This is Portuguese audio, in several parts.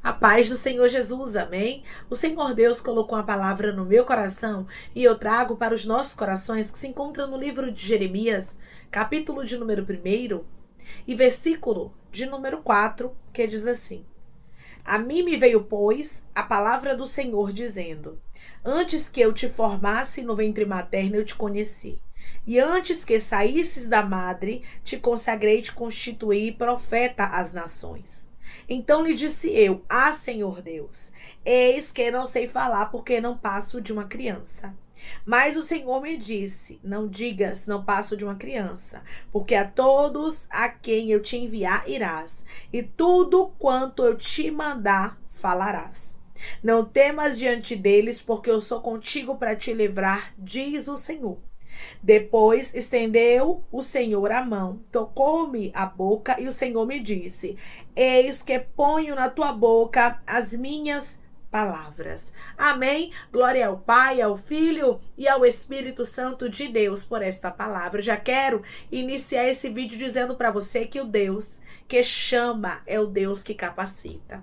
A paz do Senhor Jesus, amém? O Senhor Deus colocou uma palavra no meu coração e eu trago para os nossos corações que se encontra no livro de Jeremias, capítulo de número 1 e versículo de número 4, que diz assim: A mim me veio, pois, a palavra do Senhor dizendo: Antes que eu te formasse no ventre materno, eu te conheci. E antes que saísses da madre, te consagrei e te constituí profeta às nações. Então lhe disse eu: Senhor Deus, eis que não sei falar, porque não passo de uma criança. Mas o Senhor me disse: Não digas, não passo de uma criança, porque a todos a quem eu te enviar irás, e tudo quanto eu te mandar falarás. Não temas diante deles, porque eu sou contigo para te livrar, diz o Senhor. Depois estendeu o Senhor a mão, tocou-me a boca, e o Senhor me disse: Eis que ponho na tua boca as minhas palavras. Amém? Glória ao Pai, ao Filho e ao Espírito Santo de Deus por esta palavra. Eu já quero iniciar esse vídeo dizendo para você que o Deus que chama é o Deus que capacita.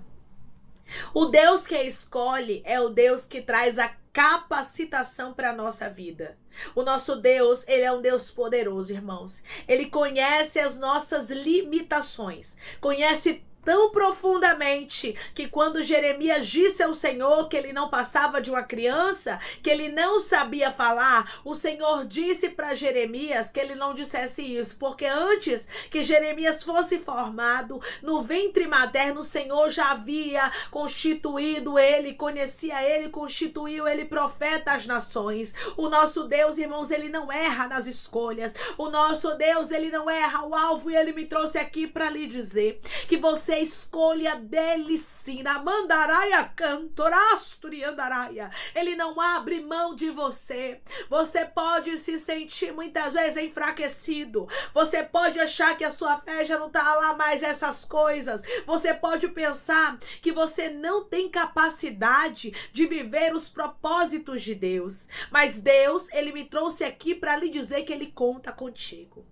O Deus que escolhe é o Deus que traz a capacitação para a nossa vida. O nosso Deus, ele é um Deus poderoso, irmãos. Ele conhece as nossas limitações, conhece tão profundamente que quando Jeremias disse ao Senhor que ele não passava de uma criança, que ele não sabia falar, o Senhor disse para Jeremias que ele não dissesse isso, porque antes que Jeremias fosse formado no ventre materno, o Senhor já havia constituído ele, conhecia ele, constituiu ele profeta às nações. O nosso Deus, irmãos, ele não erra nas escolhas. O nosso Deus, ele não erra o alvo, e ele me trouxe aqui para lhe dizer que você escolha dele sim. Mandaraia cantorasturi andaraia. Ele não abre mão de você. Você pode se sentir muitas vezes enfraquecido. Você pode achar que a sua fé já não está lá mais essas coisas. Você pode pensar que você não tem capacidade de viver os propósitos de Deus. Mas Deus, ele me trouxe aqui para lhe dizer que ele conta contigo.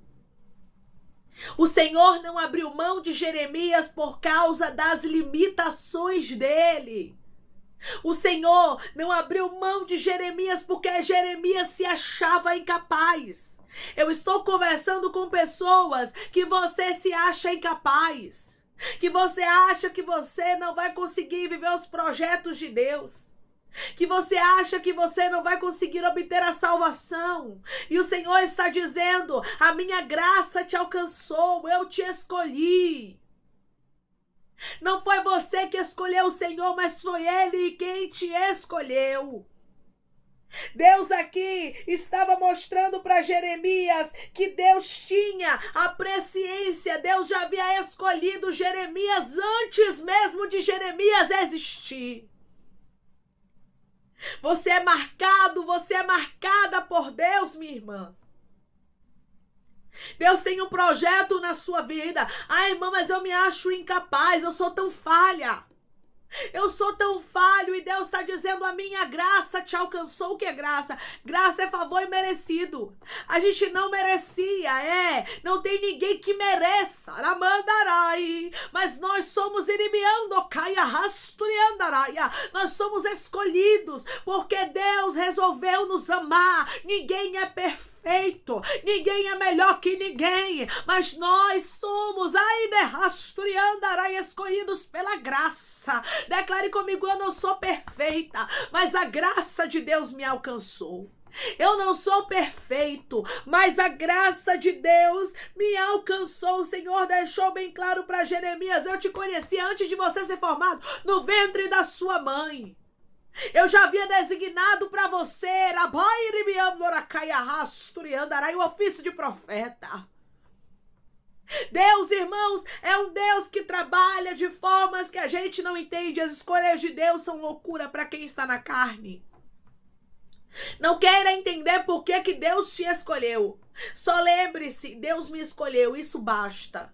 O Senhor não abriu mão de Jeremias por causa das limitações dele. O Senhor não abriu mão de Jeremias porque Jeremias se achava incapaz. Eu estou conversando com pessoas que você se acha incapaz, que você acha que você não vai conseguir viver os projetos de Deus, que você acha que você não vai conseguir obter a salvação. E o Senhor está dizendo: a minha graça te alcançou, eu te escolhi. Não foi você que escolheu o Senhor, mas foi Ele quem te escolheu. Deus aqui estava mostrando para Jeremias que Deus tinha a presciência. Deus já havia escolhido Jeremias antes mesmo de Jeremias existir. Você é marcado, você é marcada por Deus, minha irmã. Deus tem um projeto na sua vida. Irmã, mas eu me acho incapaz, eu sou tão falha. Eu sou tão falho, e Deus está dizendo: a minha graça te alcançou. O que é graça? Graça é favor imerecido. A gente não merecia, não tem ninguém que mereça. Mas nós somos nós somos escolhidos, porque Deus resolveu nos amar. Ninguém é perfeito, ninguém é melhor que ninguém, mas nós somos escolhidos pela graça. Declare comigo: eu não sou perfeita, mas a graça de Deus me alcançou. Eu não sou perfeito, mas a graça de Deus me alcançou. O Senhor deixou bem claro para Jeremias: eu te conheci antes de você ser formado no ventre da sua mãe. Eu já havia designado para você o ofício de profeta. Deus, irmãos, é um Deus que trabalha de formas que a gente não entende. As escolhas de Deus são loucura para quem está na carne. Não queira entender por que Deus te escolheu. Só lembre-se: Deus me escolheu, isso basta.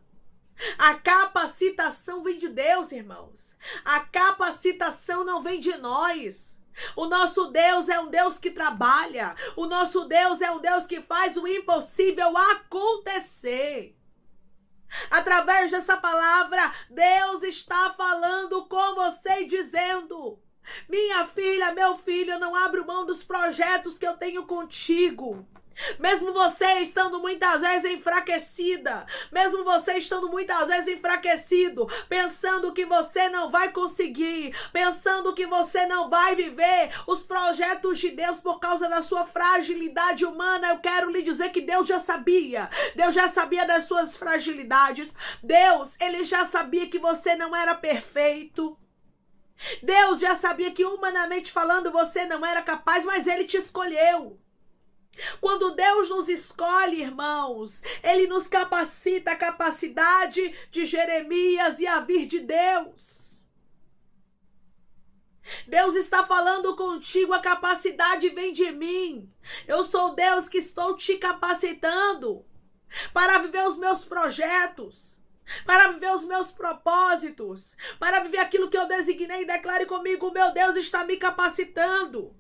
A capacitação vem de Deus, irmãos. A capacitação não vem de nós. O nosso Deus é um Deus que trabalha. O nosso Deus é um Deus que faz o impossível acontecer. Através dessa palavra, Deus está falando com você e dizendo: minha filha, meu filho, eu não abro mão dos projetos que eu tenho contigo. Mesmo você estando muitas vezes enfraquecida, mesmo você estando muitas vezes enfraquecido, pensando que você não vai conseguir, pensando que você não vai viver os projetos de Deus por causa da sua fragilidade humana, eu quero lhe dizer que Deus já sabia das suas fragilidades. Deus, ele já sabia que você não era perfeito. Deus já sabia que humanamente falando você não era capaz, mas ele te escolheu. Quando Deus nos escolhe, irmãos, ele nos capacita, a capacidade de Jeremias e a vir de Deus. Deus está falando contigo, a capacidade vem de mim. Eu sou Deus que estou te capacitando para viver os meus projetos, para viver os meus propósitos, para viver aquilo que eu designei. Declare comigo: meu Deus está me capacitando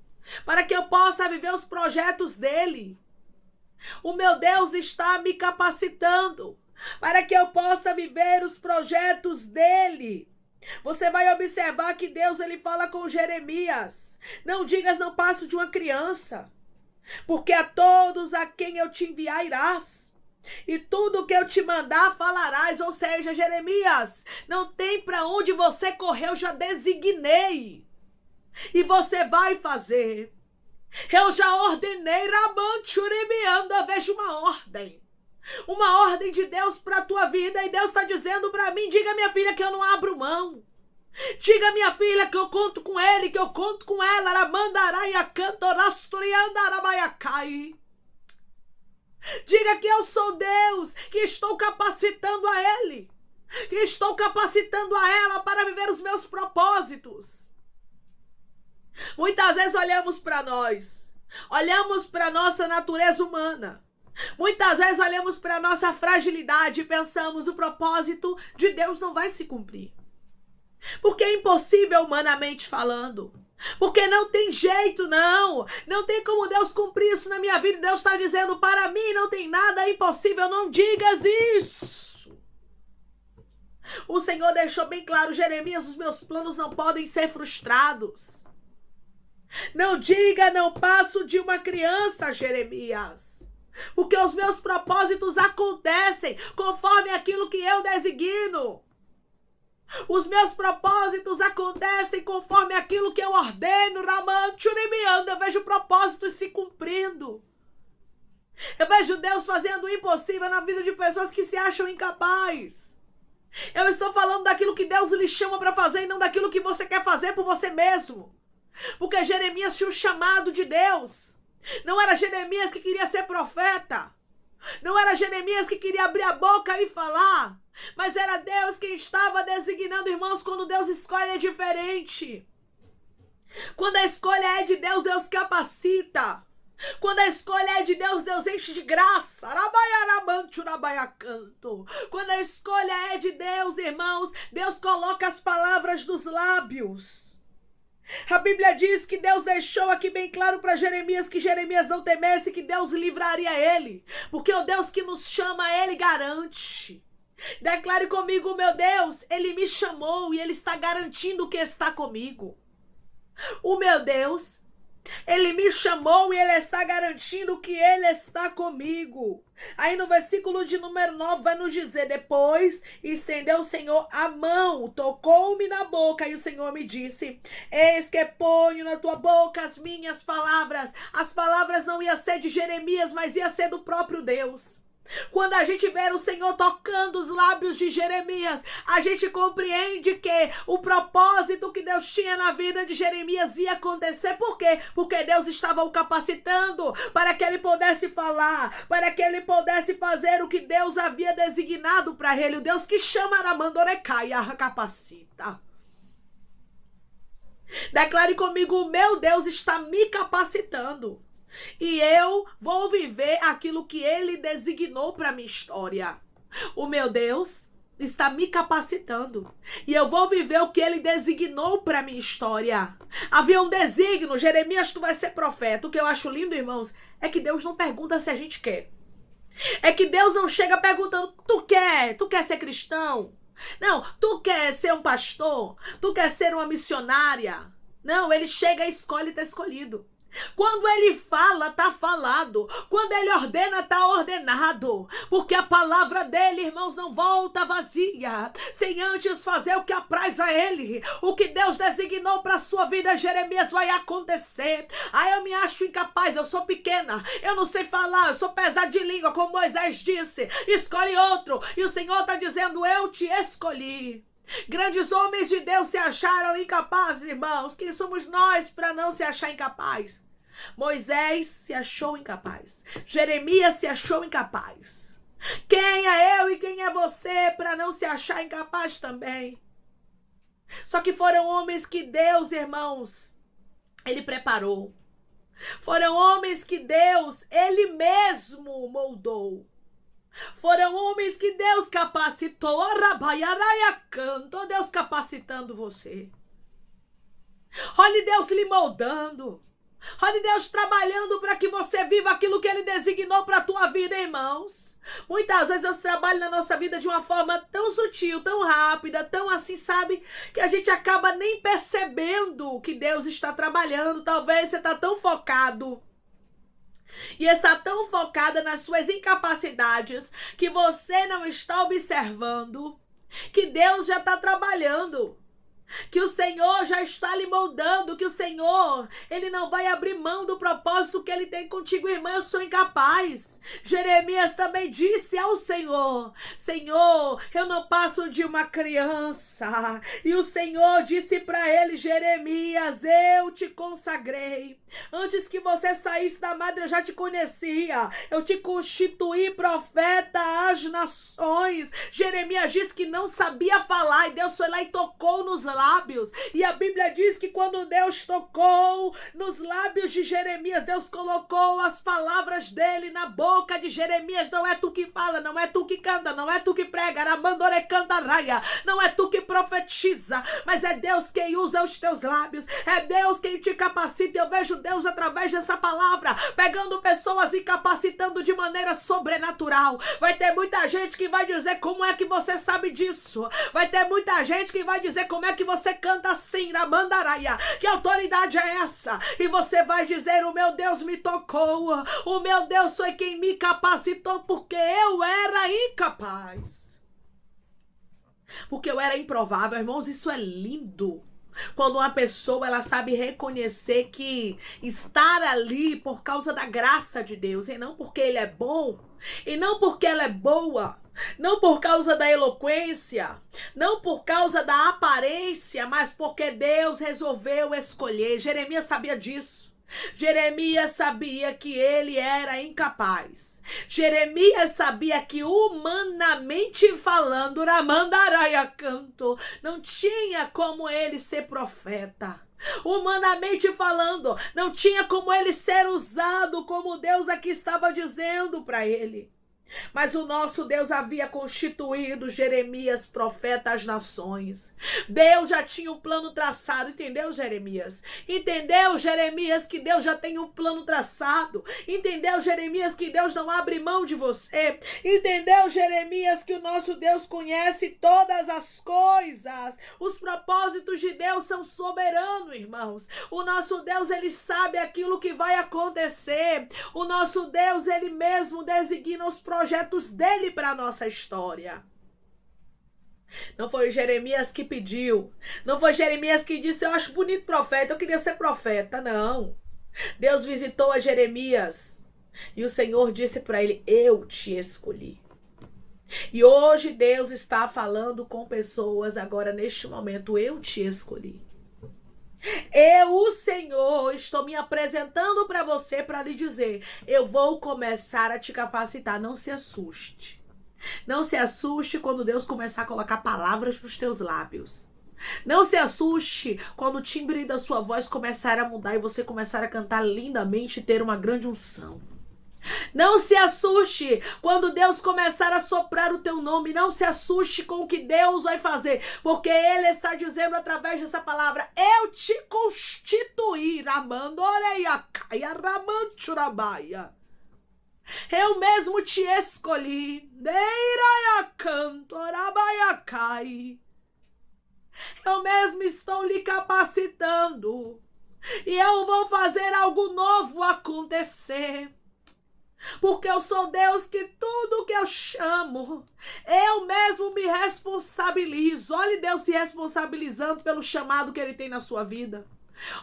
para que eu possa viver os projetos dele. O meu Deus está me capacitando para que eu possa viver os projetos dele. Você vai observar que Deus, ele fala com Jeremias: não digas, não passo de uma criança, porque a todos a quem eu te enviar irás, e tudo que eu te mandar falarás. Ou seja, Jeremias, não tem para onde você correr, eu já designei. E você vai fazer. Eu já ordenei, Rabanchuribianda, eu vejo uma ordem de Deus para a tua vida, e Deus está dizendo para mim: diga, minha filha, que eu não abro mão. Diga, minha filha, que eu conto com ele, que eu conto com ela. Ramandaraia cantorasturiandarabaiacai. Diga que eu sou Deus, que estou capacitando a ele, que estou capacitando a ela para viver os meus propósitos. Muitas vezes olhamos para nós, olhamos para a nossa natureza humana, muitas vezes olhamos para a nossa fragilidade e pensamos: o propósito de Deus não vai se cumprir, porque é impossível humanamente falando, porque não tem jeito, não tem como Deus cumprir isso na minha vida. Deus está dizendo: para mim não tem nada impossível, não digas isso. O Senhor deixou bem claro: Jeremias, os meus planos não podem ser frustrados. Não diga, não passo de uma criança, Jeremias, porque os meus propósitos acontecem conforme aquilo que eu designo. Os meus propósitos acontecem conforme aquilo que eu ordeno. Ramanchurimianda, eu vejo propósitos se cumprindo. Eu vejo Deus fazendo o impossível na vida de pessoas que se acham incapazes. Eu estou falando daquilo que Deus lhe chama para fazer e não daquilo que você quer fazer por você mesmo. Porque Jeremias tinha o chamado de Deus. Não era Jeremias que queria ser profeta. Não era Jeremias que queria abrir a boca e falar. Mas era Deus quem estava designando, irmãos. Quando Deus escolhe é diferente. Quando a escolha é de Deus, Deus capacita. Quando a escolha é de Deus, Deus enche de graça. Quando a escolha é de Deus, irmãos, Deus coloca as palavras nos lábios. A Bíblia diz que Deus deixou aqui bem claro para Jeremias que Jeremias não temesse, que Deus livraria ele, porque o Deus que nos chama, ele garante. Declare comigo: meu Deus, ele me chamou e ele está garantindo que está comigo. O meu Deus, ele me chamou e ele está garantindo que ele está comigo. Aí no versículo de número 9 vai nos dizer: depois estendeu o Senhor a mão, tocou-me na boca, e o Senhor me disse: eis que ponho na tua boca as minhas palavras. As palavras não iam ser de Jeremias, mas ia ser do próprio Deus. Quando a gente vê o Senhor tocando os lábios de Jeremias, a gente compreende que o propósito que Deus tinha na vida de Jeremias ia acontecer. Por quê? Porque Deus estava o capacitando para que ele pudesse falar, para que ele pudesse fazer o que Deus havia designado para ele. O Deus que chama Aramandorecaia capacita. Declare comigo: o meu Deus está me capacitando. E eu vou viver aquilo que ele designou para minha história. O meu Deus está me capacitando. E eu vou viver o que ele designou para minha história. Havia um designo: Jeremias, tu vai ser profeta. O que eu acho lindo, irmãos, é que Deus não pergunta se a gente quer. É que Deus não chega perguntando: tu quer ser cristão? Não, tu quer ser um pastor? Tu quer ser uma missionária? Não, ele chega, escolhe e tá escolhido. Quando ele fala, tá falado. Quando ele ordena, tá ordenado. Porque a palavra dele, irmãos, não volta vazia, sem antes fazer o que apraz a ele. O que Deus designou para sua vida, Jeremias, vai acontecer. Eu me acho incapaz, eu sou pequena, eu não sei falar, eu sou pesada de língua, como Moisés disse. Escolhe outro. E o Senhor está dizendo: eu te escolhi. Grandes homens de Deus se acharam incapazes, irmãos. Quem somos nós para não se achar incapaz? Moisés se achou incapaz. Jeremias se achou incapaz. Quem é eu e quem é você para não se achar incapaz também? Só que foram homens que Deus, irmãos, ele preparou. Foram homens que Deus, ele mesmo moldou. Foram homens que Deus capacitou. Canto, Deus capacitando você. Olha Deus lhe moldando. Olha Deus trabalhando para que você viva aquilo que ele designou para a tua vida, irmãos. Muitas vezes Deus trabalha na nossa vida de uma forma tão sutil, tão rápida, tão assim, sabe? Que a gente acaba nem percebendo que Deus está trabalhando. Talvez você está tão focado e está tão focada nas suas incapacidades que você não está observando que Deus já está trabalhando, que o Senhor já está lhe moldando, que o Senhor, ele não vai abrir mão do propósito que ele tem contigo, irmã. Eu sou incapaz. Jeremias também disse ao Senhor: Senhor, eu não passo de uma criança. E o Senhor disse para ele: Jeremias, eu te consagrei. Antes que você saísse da madre, eu já te conhecia. Eu te constituí profeta às nações. Jeremias disse que não sabia falar, e Deus foi lá e tocou nos lábios. E a Bíblia diz que quando Deus tocou nos lábios de Jeremias, Deus colocou as palavras dele na boca de Jeremias. Não é tu que fala, não é tu que canta, não é tu que prega, não é tu que profetiza, mas é Deus quem usa os teus lábios, é Deus quem te capacita. Eu vejo Deus através dessa palavra pegando pessoas e capacitando de maneira sobrenatural. Vai ter muita gente que vai dizer: como é que você sabe disso? Vai ter muita gente que vai dizer: como é que você canta assim, na mandaraia? Que autoridade é essa? E você vai dizer: o meu Deus me tocou, o meu Deus foi quem me capacitou, porque eu era incapaz, porque eu era improvável. Irmãos, isso é lindo. Quando uma pessoa, ela sabe reconhecer que estar ali por causa da graça de Deus, e não porque ele é bom, e não porque ela é boa, não por causa da eloquência, não por causa da aparência, mas porque Deus resolveu escolher. Jeremias sabia disso. Jeremias sabia que ele era incapaz. Jeremias sabia que, humanamente falando, canto, não tinha como ele ser profeta. Humanamente falando, não tinha como ele ser usado como Deus aqui estava dizendo para ele. Mas o nosso Deus havia constituído Jeremias profeta às nações. Deus já tinha um plano traçado, entendeu, Jeremias? Entendeu, Jeremias, que Deus já tem um plano traçado? Entendeu, Jeremias, que Deus não abre mão de você? Entendeu, Jeremias, que o nosso Deus conhece todas as coisas? Os propósitos de Deus são soberanos, irmãos. O nosso Deus, ele sabe aquilo que vai acontecer. O nosso Deus, ele mesmo designa os projetos dele para a nossa história. Não foi Jeremias que pediu. Não foi Jeremias que disse: eu acho bonito profeta, eu queria ser profeta. Não. Deus visitou a Jeremias e o Senhor disse para ele: eu te escolhi. E hoje Deus está falando com pessoas agora neste momento: eu te escolhi. Eu, o Senhor, estou me apresentando para você para lhe dizer: eu vou começar a te capacitar. Não se assuste. Não se assuste quando Deus começar a colocar palavras nos teus lábios. Não se assuste quando o timbre da sua voz começar a mudar e você começar a cantar lindamente e ter uma grande unção. Não se assuste quando Deus começar a soprar o teu nome. Não se assuste com o que Deus vai fazer, porque Ele está dizendo através dessa palavra: eu te constituí. Eu mesmo te escolhi. Deiraia cantorabaiacai. Eu mesmo estou lhe capacitando. E eu vou fazer algo novo acontecer. Porque eu sou Deus que tudo que eu chamo, eu mesmo me responsabilizo. Olhe Deus se responsabilizando pelo chamado que Ele tem na sua vida.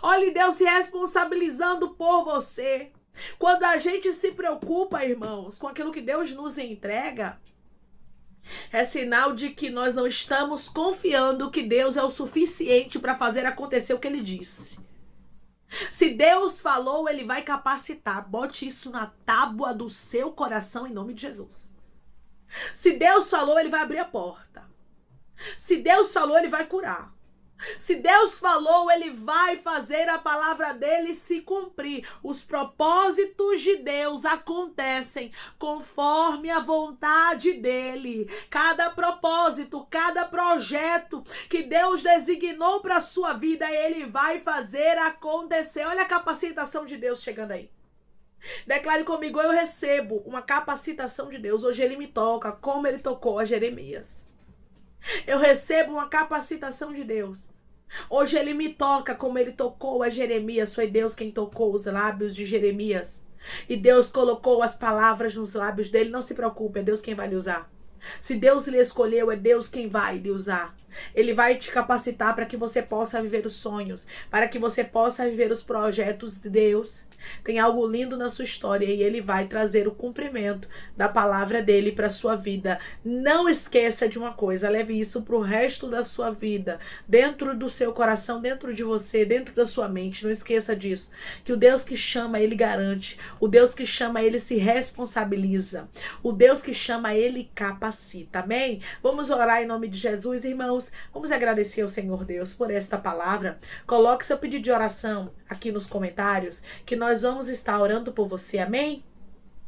Olhe Deus se responsabilizando por você. Quando a gente se preocupa, irmãos, com aquilo que Deus nos entrega, é sinal de que nós não estamos confiando que Deus é o suficiente para fazer acontecer o que Ele disse. Se Deus falou, Ele vai capacitar. Bote isso na tábua do seu coração em nome de Jesus. Se Deus falou, Ele vai abrir a porta. Se Deus falou, Ele vai curar. Se Deus falou, Ele vai fazer a palavra dele se cumprir. Os propósitos de Deus acontecem conforme a vontade dele. Cada propósito, cada projeto que Deus designou para a sua vida, Ele vai fazer acontecer. Olha a capacitação de Deus chegando aí. Declare comigo: eu recebo uma capacitação de Deus. Hoje Ele me toca como Ele tocou a Jeremias. Eu recebo uma capacitação de Deus. Hoje Ele me toca como Ele tocou a Jeremias. Foi Deus quem tocou os lábios de Jeremias. E Deus colocou as palavras nos lábios dele. Não se preocupe, é Deus quem vai lhe usar. Se Deus lhe escolheu, é Deus quem vai lhe usar. Ele vai te capacitar para que você possa viver os sonhos, para que você possa viver os projetos de Deus. Tem algo lindo na sua história e Ele vai trazer o cumprimento da palavra dele para a sua vida. Não esqueça de uma coisa, leve isso para o resto da sua vida, dentro do seu coração, dentro de você, dentro da sua mente. Não esqueça disso, que o Deus que chama, Ele garante. O Deus que chama, Ele se responsabiliza. O Deus que chama, Ele capacita. Amém? Vamos orar em nome de Jesus, irmãos. Vamos agradecer ao Senhor Deus por esta palavra. Coloque seu pedido de oração aqui nos comentários, que nós vamos estar orando por você, amém?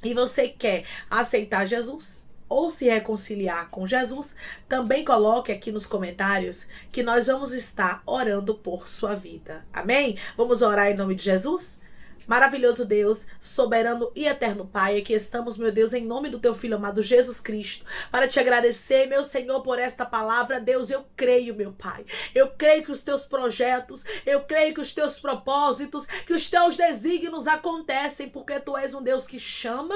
E você quer aceitar Jesus ou se reconciliar com Jesus, também coloque aqui nos comentários que nós vamos estar orando por sua vida, amém? Vamos orar em nome de Jesus? Maravilhoso Deus, soberano e eterno Pai, aqui estamos, meu Deus, em nome do teu Filho amado Jesus Cristo, para te agradecer, meu Senhor, por esta palavra. Deus, eu creio, meu Pai, eu creio que os teus projetos, eu creio que os teus propósitos, que os teus desígnios acontecem, porque tu és um Deus que chama,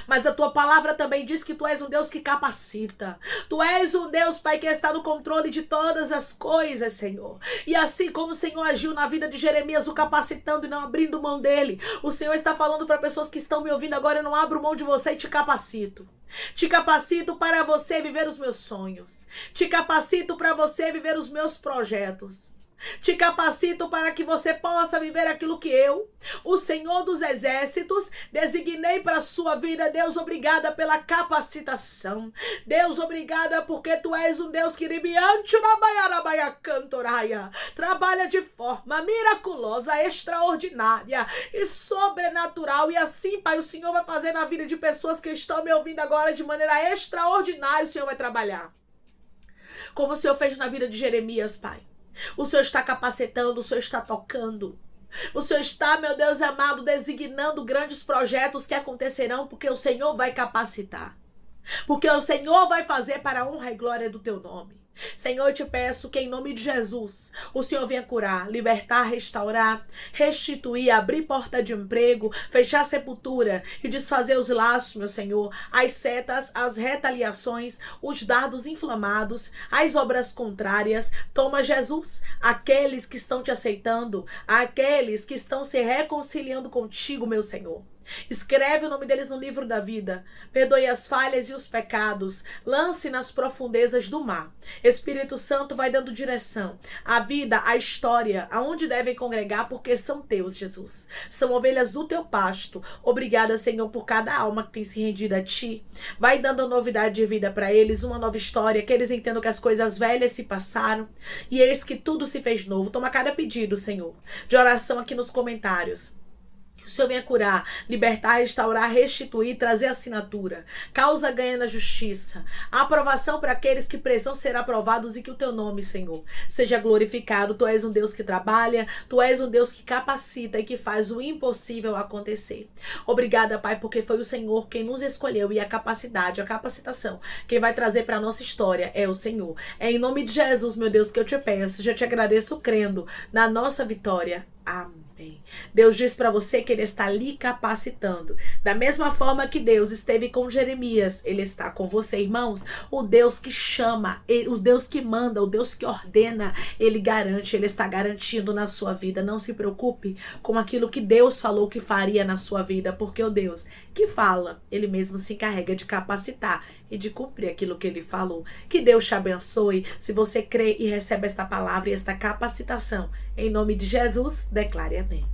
mas a tua palavra também diz que tu és um Deus que capacita. Tu és um Deus, Pai, que está no controle de todas as coisas, Senhor. E assim como o Senhor agiu na vida de Jeremias, o capacitando e não abrindo mão dele, o Senhor está falando para pessoas que estão me ouvindo agora: eu não abro mão de você e te capacito. Te capacito para você viver os meus sonhos. Te capacito para você viver os meus projetos. Te capacito para que você possa viver aquilo que eu, o Senhor dos Exércitos, designei para a sua vida. Deus, obrigada pela capacitação. Deus, obrigada porque tu és um Deus que trabalha de forma miraculosa, extraordinária e sobrenatural. E assim, Pai, o Senhor vai fazer na vida de pessoas que estão me ouvindo agora de maneira extraordinária. O Senhor vai trabalhar como o Senhor fez na vida de Jeremias, Pai. O Senhor está capacitando, o Senhor está tocando. O Senhor está, meu Deus amado, designando grandes projetos que acontecerão, porque o Senhor vai capacitar. Porque o Senhor vai fazer para a honra e glória do teu nome. Senhor, eu te peço que em nome de Jesus, o Senhor venha curar, libertar, restaurar, restituir, abrir porta de emprego, fechar sepultura e desfazer os laços, meu Senhor, as setas, as retaliações, os dardos inflamados, as obras contrárias. Toma, Jesus, aqueles que estão te aceitando, aqueles que estão se reconciliando contigo, meu Senhor. Escreve o nome deles no livro da vida. Perdoe as falhas e os pecados. Lance nas profundezas do mar. Espírito Santo vai dando direção. A vida, a história, aonde devem congregar, porque são teus, Jesus. São ovelhas do teu pasto. Obrigada, Senhor, por cada alma que tem se rendido a ti. Vai dando novidade de vida para eles, uma nova história, que eles entendam que as coisas velhas se passaram e eis que tudo se fez novo. Toma cada pedido, Senhor, de oração aqui nos comentários. Que o Senhor venha curar, libertar, restaurar, restituir, trazer assinatura. Causa ganha na justiça. A aprovação para aqueles que precisam ser aprovados e que o teu nome, Senhor, seja glorificado. Tu és um Deus que trabalha, tu és um Deus que capacita e que faz o impossível acontecer. Obrigada, Pai, porque foi o Senhor quem nos escolheu e a capacidade, a capacitação, quem vai trazer para a nossa história é o Senhor. É em nome de Jesus, meu Deus, que eu te peço. Já te agradeço crendo na nossa vitória. Amém. Deus diz para você que Ele está lhe capacitando. Da mesma forma que Deus esteve com Jeremias, Ele está com você, irmãos. O Deus que chama, o Deus que manda, o Deus que ordena, Ele garante, Ele está garantindo na sua vida. Não se preocupe com aquilo que Deus falou que faria na sua vida, porque o Deus que fala, Ele mesmo se encarrega de capacitar e de cumprir aquilo que Ele falou. Que Deus te abençoe. Se você crê e recebe esta palavra e esta capacitação, em nome de Jesus, declare amém.